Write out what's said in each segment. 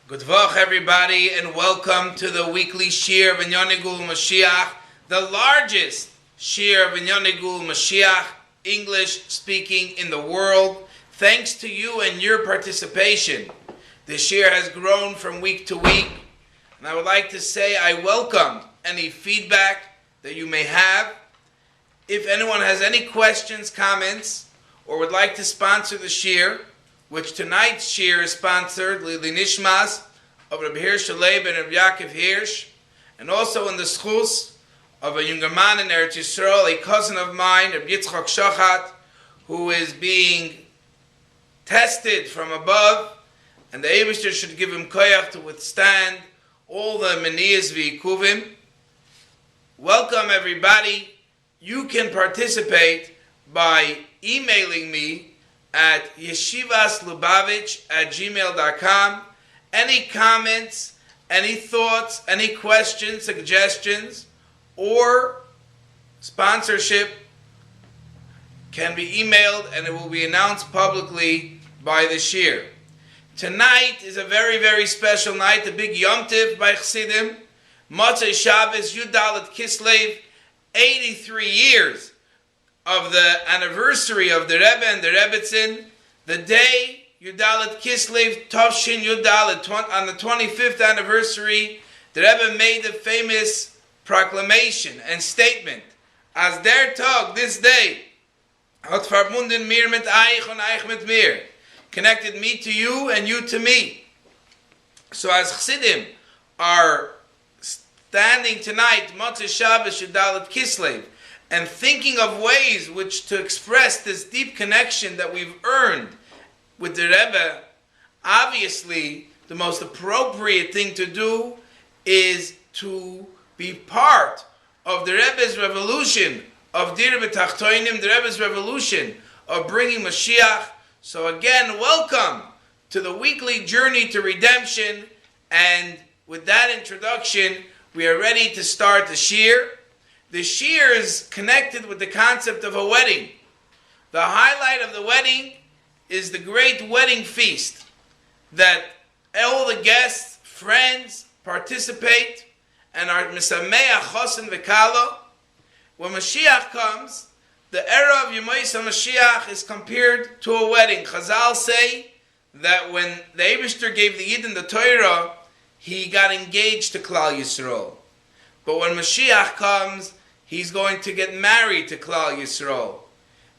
Good Vach, everybody, and welcome to the weekly Shir of Inyonei Gul Mashiach, the largest Shir of Inyonei Gul Mashiach, English speaking in the world. Thanks to you and your participation, the Shir has grown from week to week, and I would like to say I welcome any feedback that you may have. If anyone has any questions, comments, or would like to sponsor the Shir, which tonight's Shir is sponsored, Lili Nishmas, of Rabbi Gershon Avtzon and Rabbi Yaakov Hirsch, and also in the schus of a younger man in Eretz Yisrael, a cousin of mine, Rabbi Yitzchak Shochat, who is being tested from above, and the Eibishter should give him koyach to withstand all the meniyas v'ikuvim. Welcome everybody. You can participate by emailing me at yeshivaslubavitch@gmail.com. Any comments, any thoughts, any questions, suggestions, or sponsorship can be emailed and it will be announced publicly by the Shir. Tonight is a very, very special night, a big Yom Tiv by Chassidim. Motzei Shabbos, Yudalet Kislev, 83 years of the anniversary of the Rebbe and the Rebbetzin, the day Yudalet Kislev Tovshin Yudalet, on the 25th anniversary, the Rebbe made the famous proclamation and statement, as der Tag, this day, hat verbunden mir mit eich und eich mit mir, connected me to you and you to me. So as Chassidim are standing tonight, Motzei Shabbos Yudalet Kislev, and thinking of ways which to express this deep connection that we've earned with the Rebbe, obviously the most appropriate thing to do is to be part of the Rebbe's revolution of Dir B'Tachtoinim, the Rebbe's revolution of bringing Mashiach. So again, welcome to the weekly journey to redemption, and with that introduction, we are ready to start the Shir. The Shir is connected with the concept of a wedding. The highlight of the wedding is the great wedding feast that all the guests, friends participate and are misameach chosen v'kala. When Mashiach comes, the era of Yemois HaMashiach is compared to a wedding. Chazal say that when the Eibishter gave the Yidden the Torah, he got engaged to Klal Yisrael. But when Mashiach comes, he's going to get married to Klal Yisrael.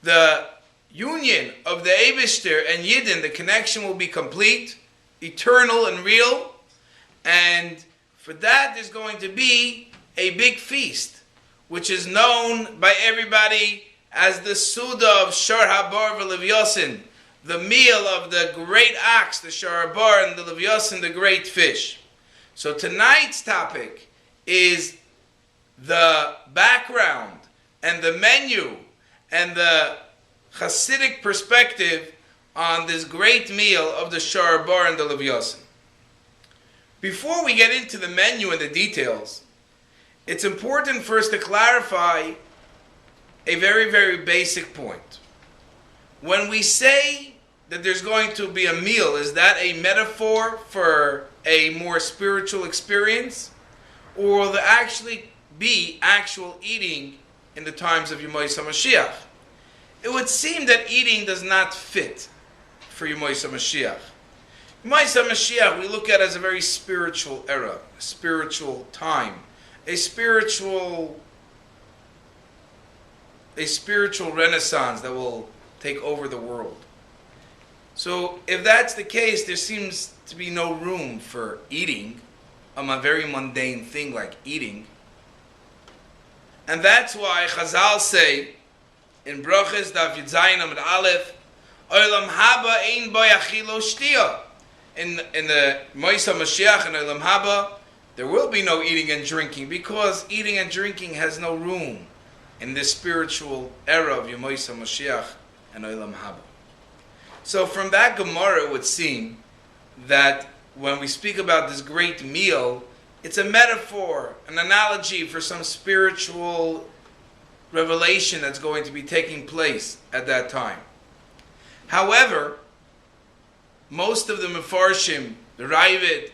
The union of the Eibishter and Yidden, the connection will be complete, eternal and real, and for that there's going to be a big feast, which is known by everybody as the Suda of Shor Habor Livyasan, the meal of the great ox, the Shor Habor, and the Livyasan, the great fish. So tonight's topic is the background and the menu and the Hasidic perspective on this great meal of the Shor Habor and the Livyasan. Before we get into the menu and the details, it's important first to clarify a very, very basic point. When we say that there's going to be a meal, is that a metaphor for a more spiritual experience? Or will there actually be actual eating in the times of Yemois HaMashiach? It would seem that eating does not fit for Yemois HaMashiach. Yemois HaMashiach we look at as a very spiritual era, a spiritual time, a spiritual renaissance that will take over the world. So if that's the case, there seems to be no room for eating, a very mundane thing like eating. And that's why Chazal say in Brachas Daf Yud Zayin Amud Aleph, Olam Haba ein bo yachilo shtia. In the Yemois HaMashiach and Olam Haba, there will be no eating and drinking, because eating and drinking has no room in this spiritual era of Yemois HaMashiach and Olam Haba. So from that Gemara, it would seem that when we speak about this great meal, it's a metaphor, an analogy for some spiritual revelation that's going to be taking place at that time. However, most of the Mefarshim, the Ravid,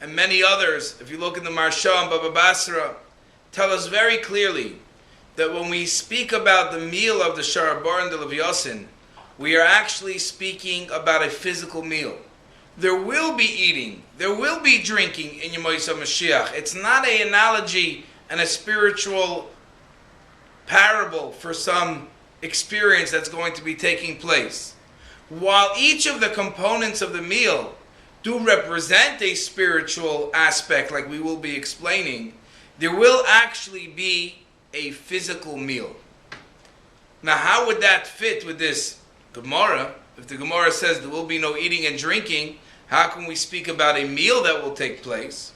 and many others, if you look in the Marsha and Baba Basra, tell us very clearly that when we speak about the meal of the Shor Habor and the Livyasan, we are actually speaking about a physical meal. There will be eating, there will be drinking in Yemois HaMashiach. It's not an analogy and a spiritual parable for some experience that's going to be taking place. While each of the components of the meal do represent a spiritual aspect, like we will be explaining, there will actually be a physical meal. Now, how would that fit with this Gemara? If the Gemara says there will be no eating and drinking, how can we speak about a meal that will take place?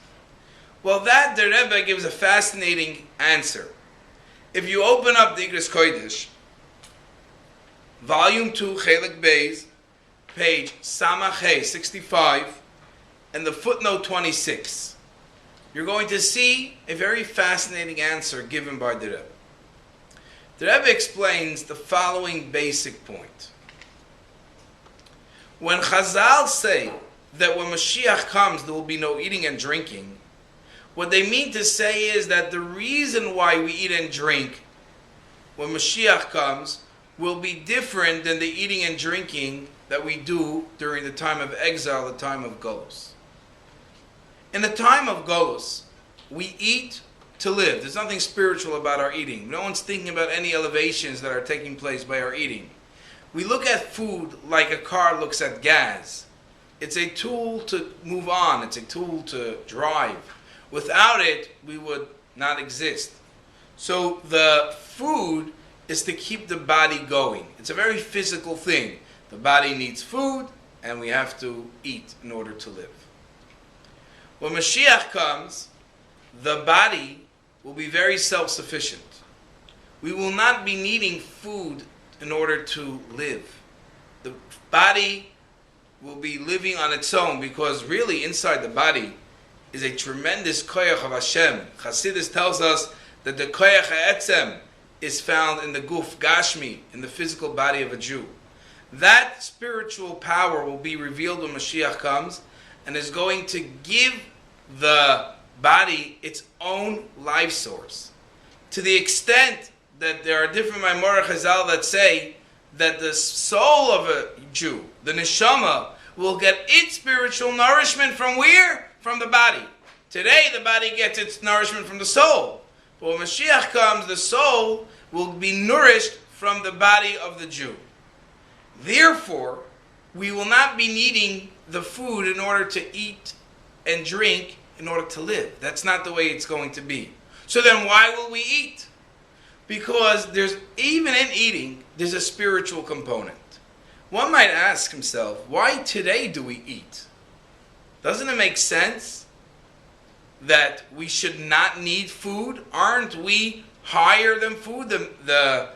Well, that the Rebbe gives a fascinating answer. If you open up the Igros Kodesh, Volume 2, Chelik Beis, page Samach Hey, 65, and the footnote 26, you're going to see a very fascinating answer given by the Rebbe. The Rebbe explains the following basic point. When Chazal say that when Mashiach comes there will be no eating and drinking, what they mean to say is that the reason why we eat and drink when Mashiach comes will be different than the eating and drinking that we do during the time of exile, the time of Golus. In the time of Golus, we eat to live. There's nothing spiritual about our eating. No one's thinking about any elevations that are taking place by our eating. We look at food like a car looks at gas. It's a tool to move on. It's a tool to drive. Without it, we would not exist. So the food is to keep the body going. It's a very physical thing. The body needs food, and we have to eat in order to live. When Mashiach comes, the body will be very self-sufficient. We will not be needing food in order to live. The body will be living on its own, because really inside the body is a tremendous koyach of Hashem. Chassidus tells us that the koyach ha'etzem is found in the guf gashmi, in the physical body of a Jew. That spiritual power will be revealed when Mashiach comes, and is going to give the body its own life source. To the extent that there are different Maimorah Chazal that say that the soul of a Jew, the neshama, will get its spiritual nourishment from where? From the body. Today the body gets its nourishment from the soul. But when Mashiach comes, the soul will be nourished from the body of the Jew. Therefore, we will not be needing the food in order to eat and drink in order to live. That's not the way it's going to be. So then why will we eat? Because there's, even in eating, there's a spiritual component. One might ask himself, why today do we eat? Doesn't it make sense that we should not need food? Aren't we higher than food? The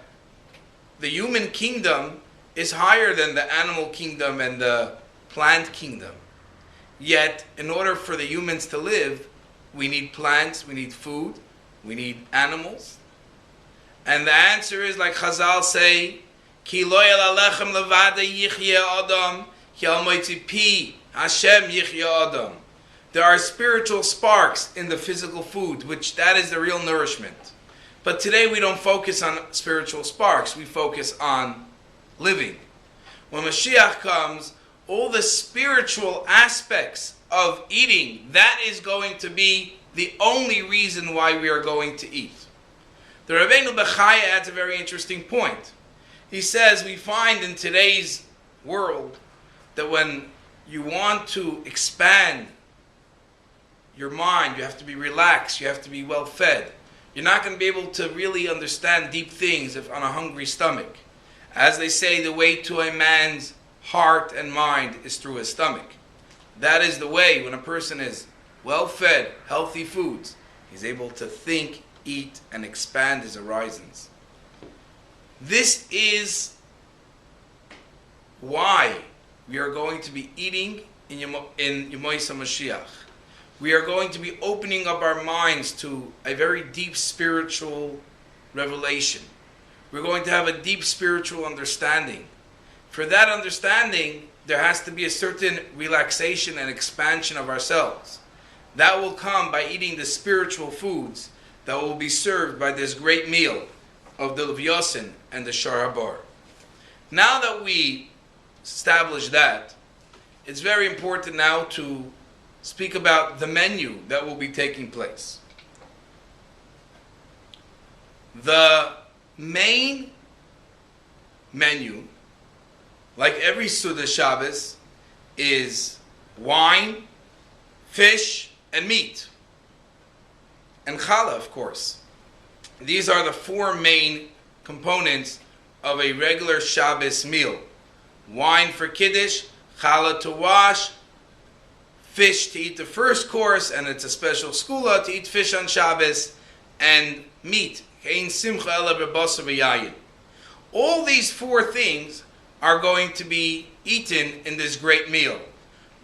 human kingdom is higher than the animal kingdom and the plant kingdom. Yet, in order for the humans to live, we need plants, we need food, we need animals. And the answer is, like Chazal say, Ki lo yel alechem levada yichye adam, ki al moitzi pi Hashem yichye adam. There are spiritual sparks in the physical food, which that is the real nourishment. But today we don't focus on spiritual sparks, we focus on living. When Mashiach comes, all the spiritual aspects of eating, that is going to be the only reason why we are going to eat. The Rabbeinu Bechaya adds a very interesting point. He says we find in today's world that when you want to expand your mind, you have to be relaxed, you have to be well fed. You're not going to be able to really understand deep things if on a hungry stomach. As they say, the way to a man's heart and mind is through his stomach. That is the way. When a person is well fed, healthy foods, he's able to think, eat, and expand his horizons. This is why we are going to be eating in Yemois HaMashiach. We are going to be opening up our minds to a very deep spiritual revelation. We're going to have a deep spiritual understanding. For that understanding, there has to be a certain relaxation and expansion of ourselves. That will come by eating the spiritual foods that will be served by this great meal of the Livyasan and the Shor Habor. Now that we established that, it's very important now to speak about the menu that will be taking place. The main menu, like every Suda Shabbos, is wine, fish, and meat. And challah, of course. These are the four main components of a regular Shabbos meal. Wine for Kiddush, challah to wash, fish to eat the first course, and it's a special skula to eat fish on Shabbos, and meat. All these four things are going to be eaten in this great meal.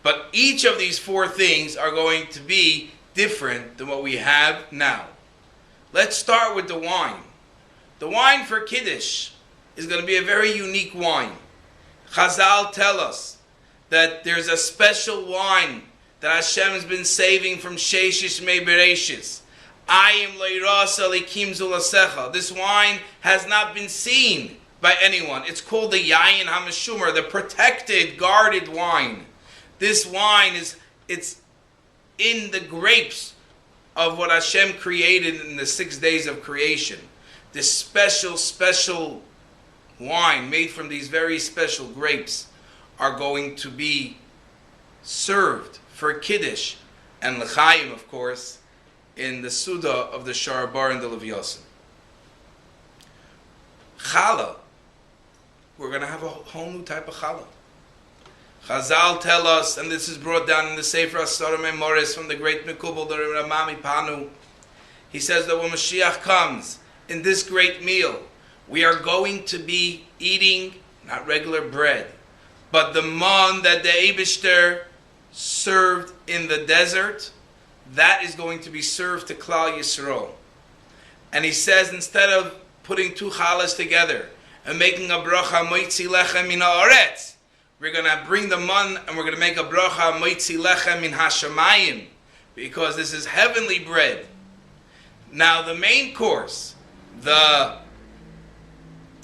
But each of these four things are going to be different than what we have now. Let's start with the wine. The wine for Kiddush is going to be a very unique wine. Chazal tell us that there's a special wine that Hashem has been saving from Sheishish Mei Bereshis. Ayim leirasa likim zulasecha. This wine has not been seen by anyone. It's called the Yayin HaMeshumar, the protected, guarded wine. This wine it's in the grapes of what Hashem created in the 6 days of creation. This special wine made from these very special grapes are going to be served for Kiddush and L'chaim, of course, in the Suda of the Shor Habor and the Livyasan. Challah, we're going to have a whole new type of challah. Chazal tell us, and this is brought down in the Sefer Asarim Memoris from the great Mikubal, the Ramami Panu. He says that when Mashiach comes, in this great meal, we are going to be eating not regular bread, but the man that the Eibishter served in the desert, that is going to be served to Klal Yisrael. And he says, instead of putting two challahs together and making a bracha moitzi lechem min haaretz, we're going to bring the man and we're going to make a bracha moitzi lechem min hashamayim, because this is heavenly bread. Now the main course, the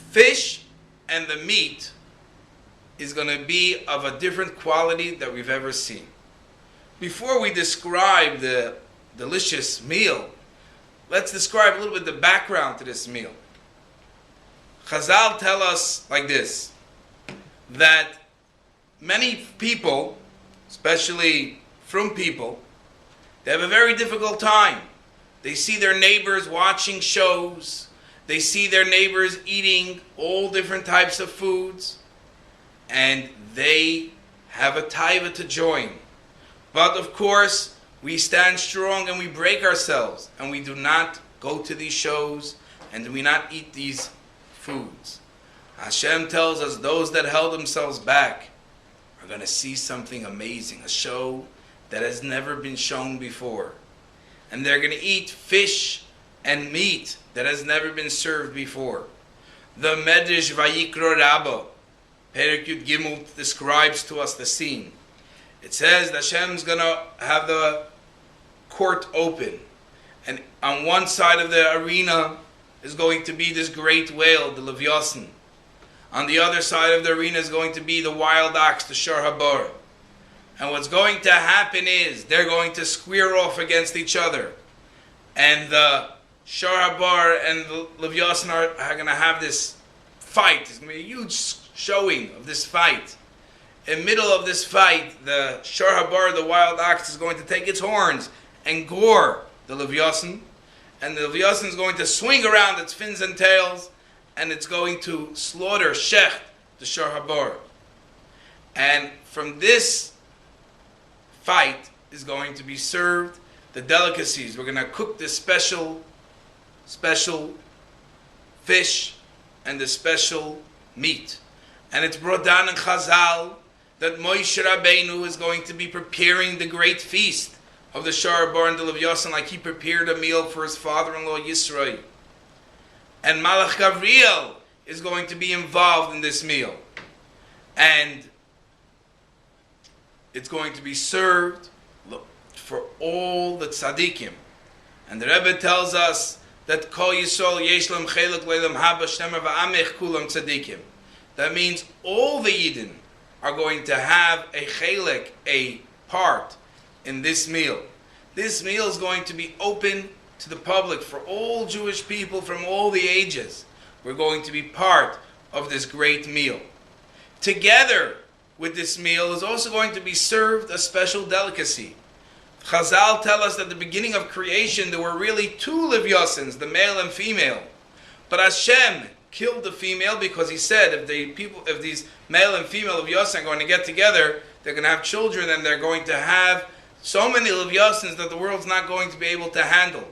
fish and the meat, is going to be of a different quality that we've ever seen. Before we describe the delicious meal, let's describe a little bit the background to this meal. Chazal tell us like this, that many people, especially from people, they have a very difficult time. They see their neighbors watching shows, they see their neighbors eating all different types of foods, and they have a taiva to join. But of course, we stand strong and we break ourselves, and we do not go to these shows, and we not eat these foods. Hashem tells us those that held themselves back are going to see something amazing, a show that has never been shown before. And they're going to eat fish and meat that has never been served before. The Medrash Vayikro Rabba, Perek Yud Gimel, describes to us the scene. It says that Hashem's going to have the court open, and on one side of the arena is going to be this great whale, the Livyasan. On the other side of the arena is going to be the wild ox, the Shor Habor. And what's going to happen is they're going to square off against each other. And the Shor Habor and the Livyasan are going to have this fight. There's going to be a huge showing of this fight. In the middle of this fight, the Shor Habor, the wild ox, is going to take its horns and gore the Livyasan. And the Livyasan is going to swing around its fins and tails, and it's going to slaughter, shecht, the Shor Habor. And from this fight is going to be served the delicacies. We're going to cook this special fish and the special meat. And it's brought down in Chazal that Moshe Rabbeinu is going to be preparing the great feast of the Shor Habor and the Livyasan, like he prepared a meal for his father-in-law Yisrael. And Malach Gavriel is going to be involved in this meal. And it's going to be served for all the tzaddikim. And the Rebbe tells us that Kol Yisrael yesh lam chelek leilam haba shnemer va'amech kulam tzaddikim. That means all the Yidden are going to have a chelek, a part in this meal. This meal is going to be open to the public for all Jewish people from all the ages. We're going to be part of this great meal. Together with this meal is also going to be served a special delicacy. Chazal tell us that at the beginning of creation there were really two Livyasans, the male and female. But Hashem killed the female because he said if these male and female Livyasan are going to get together, they're going to have children and they're going to have so many Livyasans that the world's not going to be able to handle.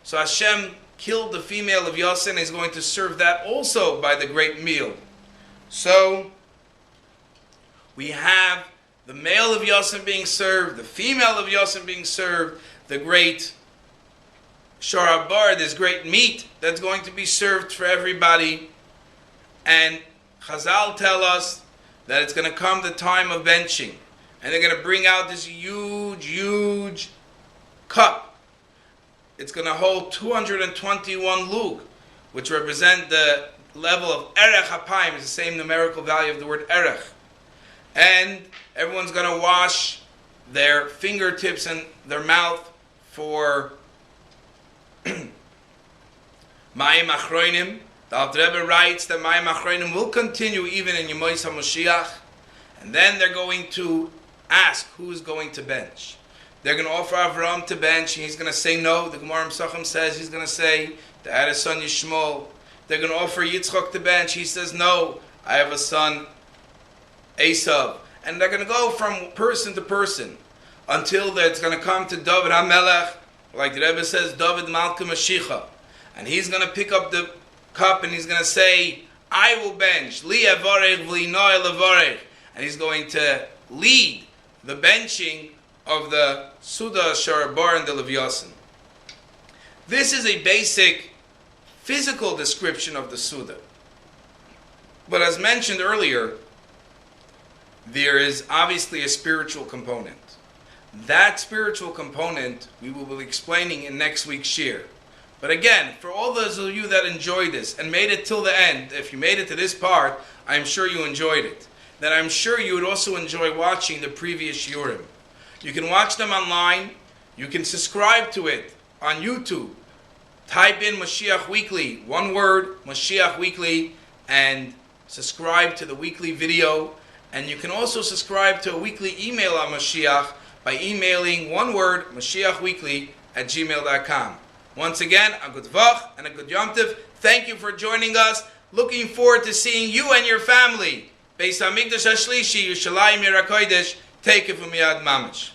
So Hashem killed the female Livyasan and is going to serve that also by the great meal. So we have the male Livyasan being served, the female Livyasan being served, the great Shor Habor, this great meat that's going to be served for everybody. And Chazal tell us that it's going to come the time of benching. And they're going to bring out this huge cup. It's going to hold 221 lug, which represent the level of erech hapayim. It's the same numerical value of the word erech. And everyone's going to wash their fingertips and their mouth for Mayim Achroinim. The Alter Rebbe writes that Mayim Achroinim will continue even in Yemois HaMoshiach. And then they're going to ask who's going to bench. They're going to offer Avram to bench, and he's going to say no. The Gemara Pesachim says he's going to say, I had a son Yishmael. They're going to offer Yitzchak to bench. He says no, I have a son Esav. And they're going to go from person to person until it's going to come to David HaMelech, like the Rebbe says, David Malka Mashiach. And he's going to pick up the cup and he's going to say, I will bench. Li avarech v'li noel avarech. And he's going to lead the benching of the Suda, Shor Habor, and the Livyasan. This is a basic physical description of the Suda. But as mentioned earlier, there is obviously a spiritual component. That spiritual component we will be explaining in next week's shir. But again, for all those of you that enjoyed this and made it till the end, if you made it to this part, I'm sure you enjoyed it. Then I'm sure you would also enjoy watching the previous shiurim. You can watch them online. You can subscribe to it on YouTube. Type in Mashiach Weekly, one word, Mashiach Weekly, and subscribe to the weekly video. And you can also subscribe to a weekly email on Mashiach by emailing one word, mashiachweekly@gmail.com. Once again, a good vach and a good yom tov. Thank you for joining us. Looking forward to seeing you and your family. Beis Hamikdash Hashlishi, Yerushalayim Yer HaKodesh. Take it from Yad Mamash.